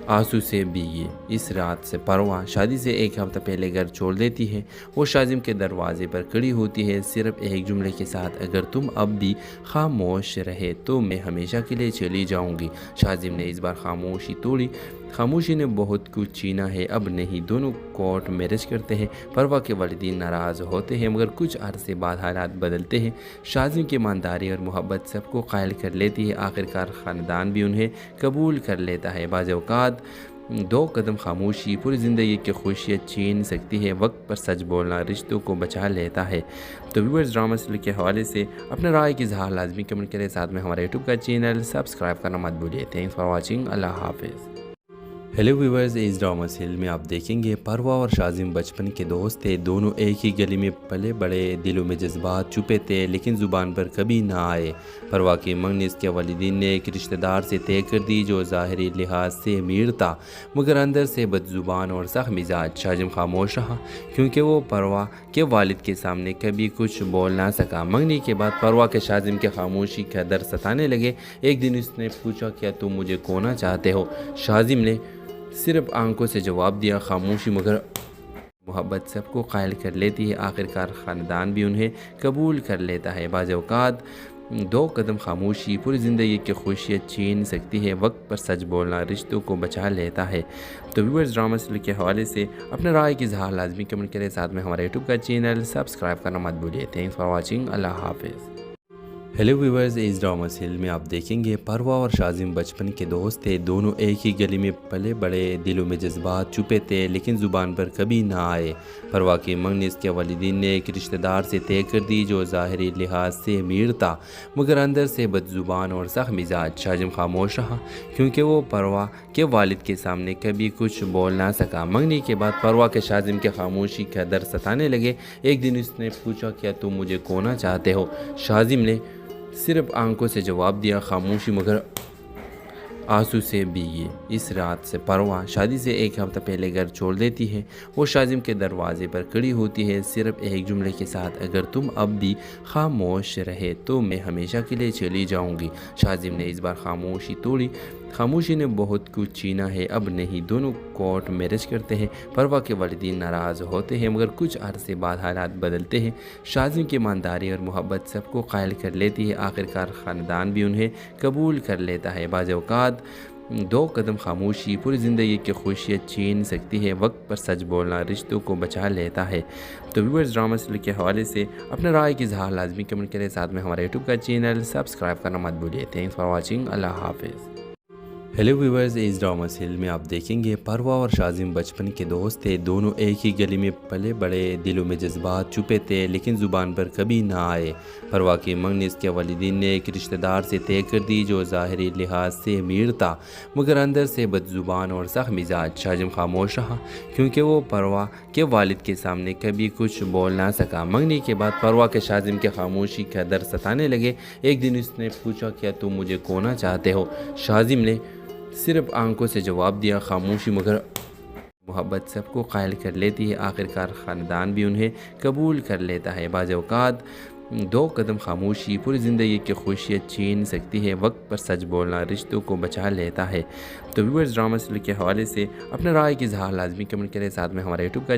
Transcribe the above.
आंसू से भीगी इस रात से परवा शादी से एक हफ्ता पहले घर छोड़ देती है। वो शाजिम के दरवाजे पर खड़ी होती है सिर्फ एक जुमले के साथ, अगर तुम अब भी खामोश रहे तो मैं हमेशा के लिए चली जाऊंगी। शाजिम ने इस बार खामोशी तोड़ी। खामोशी ने बहुत कुछ छीना है, अब नहीं। दोनों कोर्ट मैरिज करते हैं। परवा के वालिदीन नाराज़ होते हैं मगर कुछ अरसे बाद हालात बदलते हैं। शाजिम की ईमानदारी और मोहब्बत सबको कायल कर लेती है। आखिरकार ख़ानदान भी उन्हें कबूल कर लेता है। बाज़ औक़ात दो कदम खामोशी पूरी ज़िंदगी की खुशियाँ छीन सकती है। वक्त पर सच बोलना रिश्तों को बचा लेता है। तो व्यूअर्स, ड्रामा सीरियल के हवाले से अपने राय की इज़हार लाजमी कमेंट करें। साथ में हमारे यूट्यूब का चैनल सब्सक्राइब करना मत भूलिए। Thanks for watching. अल्लाह हाफिज़। हेलो व्यूवर्स, इस ड्रामा सीरियल में आप देखेंगे परवा और शाजिम बचपन के दोस्त थे। दोनों एक ही गली में पले बड़े, दिलों में जज्बात छुपे थे लेकिन ज़ुबान पर कभी ना आए। परवा की मंगनी इसके वालिदीन ने एक रिश्तेदार से तय कर दी जो ज़ाहिरी लिहाज से अमीर था मगर अंदर से बदजुबान और सख्त मिजाज। शाजिम खामोश रहा क्योंकि वो परवा के वालिद के सामने कभी कुछ बोल ना सका। मंगनी के बाद परवा के शाजिम के खामोशी का दर्द सताने लगे। एक दिन उसने पूछा, क्या तुम मुझे खोना चाहते हो? शाजिम ने सिर्फ आंखों से जवाब दिया, खामोशी मगर मोहब्बत सबको कायल कर लेती है। आखिरकार ख़ानदान भी उन्हें कबूल कर लेता है। बाज़ औक़ात दो कदम खामोशी पूरी ज़िंदगी की खुशियाँ छीन सकती है। वक्त पर सच बोलना रिश्तों को बचा लेता है। तो व्यूअर्स, ड्रामा सीरियल के हवाले से अपने राय की इज़हार लाजमी कमेंट करें। साथ में हमारे यूट्यूब का चैनल सब्सक्राइब करना मत भूलिए। Thanks for watching. अल्लाह हाफिज़। हेलो व्यूवर्स, इस ड्रामा सीरियल में आप देखेंगे परवा और शाजिम बचपन के दोस्त थे। दोनों एक ही गली में पले बड़े, दिलों में जज्बात छुपे थे लेकिन ज़ुबान पर कभी ना आए। परवा की मंगनी इसके वालिदीन ने एक रिश्तेदार से तय कर दी जो ज़ाहिरी लिहाज से अमीर था मगर अंदर से बदजुबान और सख्त मिजाज। शाजिम खामोश रहा क्योंकि वो परवा के वालिद के सामने कभी कुछ बोल ना सका। मंगनी के बाद परवा के शाजिम के खामोशी का दर्द सताने लगे। एक दिन उसने पूछा, क्या तुम मुझे खोना चाहते हो? शाजिम ने सिर्फ आंखों से जवाब दिया, खामोशी मगर आंसू से भीगी इस रात से परवा शादी से एक हफ्ता पहले घर छोड़ देती है। वो शाजिम के दरवाजे पर खड़ी होती है सिर्फ एक जुमले के साथ, अगर तुम अब भी खामोश रहे तो मैं हमेशा के लिए चली जाऊंगी। शाजिम ने इस बार खामोशी तोड़ी। खामोशी ने बहुत कुछ छीना है, अब नहीं। दोनों कोर्ट मैरिज करते हैं। परवा के वालिदीन नाराज़ होते हैं मगर कुछ अरसे बाद हालात बदलते हैं। शाजिम की ईमानदारी और मोहब्बत सबको कायल कर लेती है। आखिरकार ख़ानदान भी उन्हें कबूल कर लेता है। बाज़ औक़ात दो कदम खामोशी पूरी ज़िंदगी की खुशियाँ छीन सकती है। वक्त पर सच बोलना रिश्तों को बचा लेता है। तो व्यूअर्स, ड्रामा सीरियल के हवाले से अपने राय की इज़हार लाजमी कमेंट करें। साथ में हमारे यूट्यूब का चैनल सब्सक्राइब करना मत भूलिए। Thanks for watching. अल्लाह हाफिज़। हेलो व्यूवर्स, इस ड्रामा सीरियल में आप देखेंगे परवा और शाजिम बचपन के दोस्त थे। दोनों एक ही गली में पले बड़े, दिलों में जज्बात छुपे थे लेकिन ज़ुबान पर कभी ना आए। परवा की मंगनी इसके वालिदीन ने एक रिश्तेदार से तय कर दी जो ज़ाहिरी लिहाज से अमीर था मगर अंदर से बदजुबान और सख्त मिजाज। शाजिम खामोश रहा क्योंकि वो परवा के वालिद के सामने कभी कुछ बोल ना सका। मंगनी के बाद परवा के शाजिम के खामोशी का दर्द सताने लगे। एक दिन उसने पूछा, क्या तुम मुझे खोना चाहते हो? शाजिम ने सिर्फ आंखों से जवाब दिया, खामोशी मगर मोहब्बत सबको कायल कर लेती है। आखिरकार ख़ानदान भी उन्हें कबूल कर लेता है। बाज़ औक़ात दो कदम खामोशी पूरी ज़िंदगी की खुशियाँ छीन सकती है। वक्त पर सच बोलना रिश्तों को बचा लेता है। तो व्यूअर्स, ड्रामा सीरियल के हवाले से अपने राय की इज़हार लाजमी कमेंट करें। साथ में हमारे यूट्यूब का